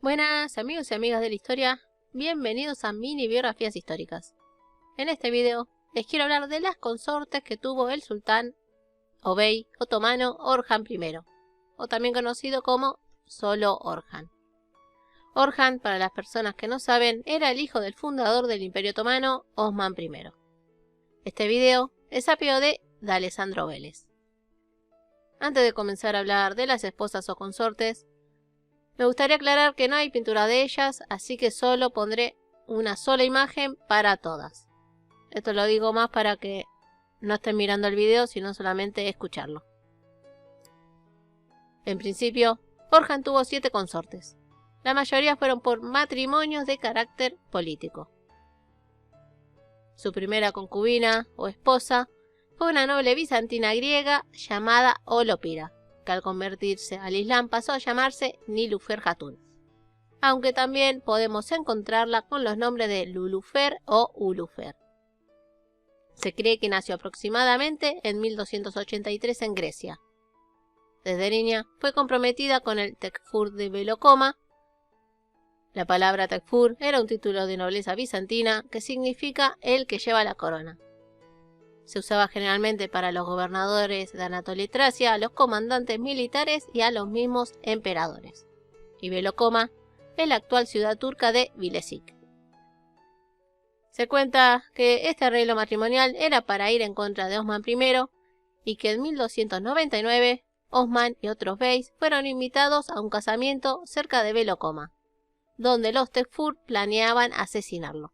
Buenas amigos y amigas de la historia, bienvenidos a Mini Biografías Históricas. En este video les quiero hablar de las consortes que tuvo el sultán o bey otomano Orhan I, o también conocido como solo Orhan. Orhan, para las personas que no saben, era el hijo del fundador del Imperio Otomano, Osman I. Este video es apio de Alessandro Vélez. Antes de comenzar a hablar de las esposas o consortes, me gustaría aclarar que no hay pintura de ellas, así que solo pondré una sola imagen para todas. Esto lo digo más para que no estén mirando el video, sino solamente escucharlo. En principio, Orhan tuvo 7 consortes. La mayoría fueron por matrimonios de carácter político. Su primera concubina o esposa fue una noble bizantina griega llamada Olopira, que al convertirse al Islam pasó a llamarse Nilüfer Hatun, aunque también podemos encontrarla con los nombres de Lulufer o Ulufer. Se cree que nació aproximadamente en 1283 en Grecia. Desde niña fue comprometida con el Tekfur de Belokoma. La palabra Tekfur era un título de nobleza bizantina que significa el que lleva la corona. Se usaba generalmente para los gobernadores de Anatolia y Tracia, a los comandantes militares y a los mismos emperadores. Y Belokoma es la actual ciudad turca de Bilecik. Se cuenta que este arreglo matrimonial era para ir en contra de Osman I y que en 1299 Osman y otros beys fueron invitados a un casamiento cerca de Belokoma, donde los Tekfur planeaban asesinarlo.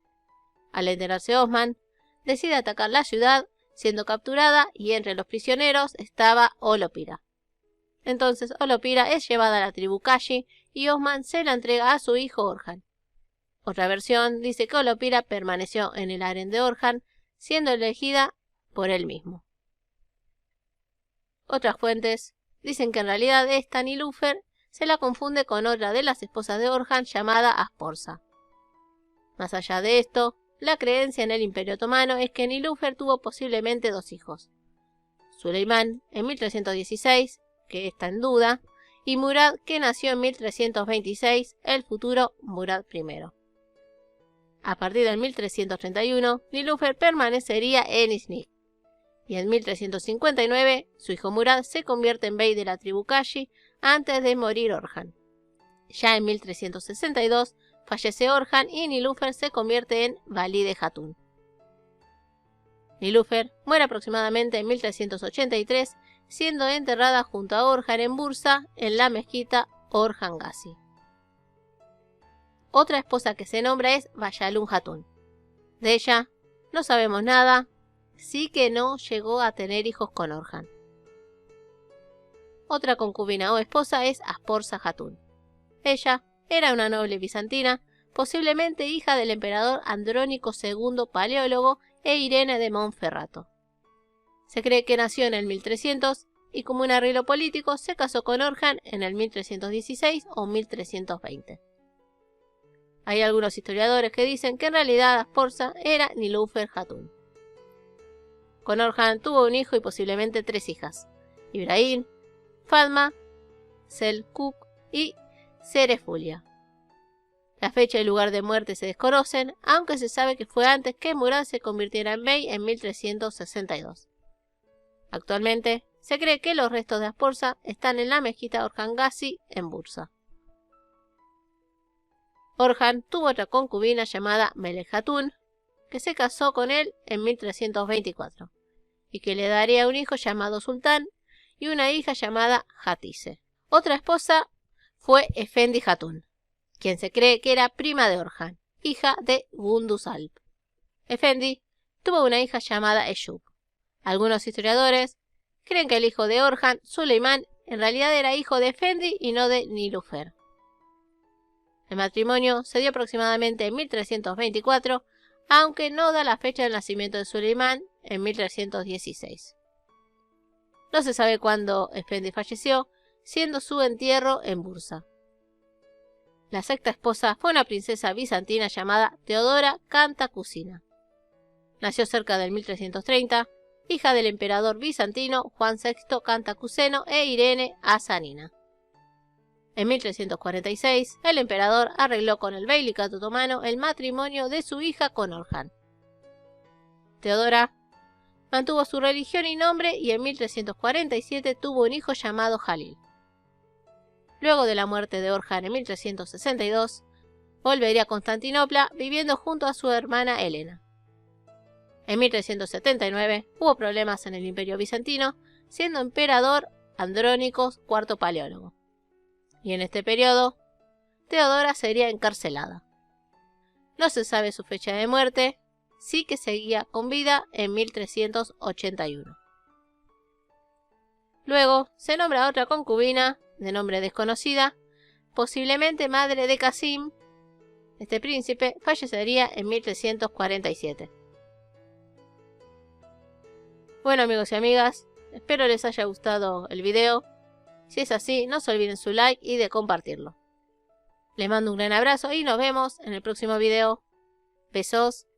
Al enterarse Osman, decide atacar la ciudad, siendo capturada, y entre los prisioneros estaba Olopira. Entonces Olopira es llevada a la tribu Kashi y Osman se la entrega a su hijo Orhan. Otra versión dice que Olopira permaneció en el harén de Orhan, siendo elegida por él mismo. Otras fuentes dicen que en realidad esta Nilüfer se la confunde con otra de las esposas de Orhan llamada Asporza. Más allá de esto, la creencia en el Imperio Otomano es que Nilüfer tuvo posiblemente 2 hijos. Suleimán en 1316, que está en duda, y Murad, que nació en 1326, el futuro Murad I. A partir del 1331, Nilüfer permanecería en Iznik, y en 1359 su hijo Murad se convierte en bey de la tribu Kashi antes de morir Orhan. Ya en 1362 fallece Orhan y Nilüfer se convierte en Valide Hatun. Nilüfer muere aproximadamente en 1383, siendo enterrada junto a Orhan en Bursa, en la mezquita Orhan Gazi. Otra esposa que se nombra es Bayalun Hatun. De ella no sabemos nada, sí que no llegó a tener hijos con Orhan. Otra concubina o esposa es Asporza Hatun. Ella era una noble bizantina, posiblemente hija del emperador Andrónico II Paleólogo e Irene de Monferrato. Se cree que nació en el 1300 y como un arreglo político se casó con Orhan en el 1316 o 1320. Hay algunos historiadores que dicen que en realidad Asporza era Nilüfer Hatun. Con Orhan tuvo un hijo y posiblemente 3 hijas: Ibrahim, Fatma, Selkuk y Serefulia. La fecha y lugar de muerte se desconocen, aunque se sabe que fue antes que Murad se convirtiera en bey en 1362. Actualmente se cree que los restos de Asporza están en la mezquita Orhan Gazi en Bursa. Orhan tuvo otra concubina llamada Melek Hatun, que se casó con él en 1324, y que le daría un hijo llamado Sultán y una hija llamada Hatice. Otra esposa fue Efendi Hatun, quien se cree que era prima de Orhan, hija de Gunduz Alp. Efendi tuvo una hija llamada Eyüp. Algunos historiadores creen que el hijo de Orhan, Suleimán, en realidad era hijo de Efendi y no de Nilüfer. El matrimonio se dio aproximadamente en 1324, aunque no da la fecha del nacimiento de Suleimán en 1316. No se sabe cuándo Efendi falleció, siendo su entierro en Bursa. La sexta esposa fue una princesa bizantina llamada Teodora Cantacuzina. Nació cerca del 1330, hija del emperador bizantino Juan VI Cantacuzeno e Irene Asanina. En 1346, el emperador arregló con el Beylicat otomano el matrimonio de su hija con Orhan. Teodora mantuvo su religión y nombre y en 1347 tuvo un hijo llamado Jalil. Luego de la muerte de Orhan en 1362, volvería a Constantinopla viviendo junto a su hermana Helena. En 1379 hubo problemas en el Imperio Bizantino, siendo emperador Andrónicos IV Paleólogo. Y en este periodo, Teodora sería encarcelada. No se sabe su fecha de muerte, sí que seguía con vida en 1381. Luego se nombra a otra concubina, de nombre desconocida, posiblemente madre de Casim. Este príncipe fallecería en 1347. Bueno amigos y amigas, espero les haya gustado el video. Si es así, no se olviden su like y de compartirlo. Les mando un gran abrazo y nos vemos en el próximo video. Besos.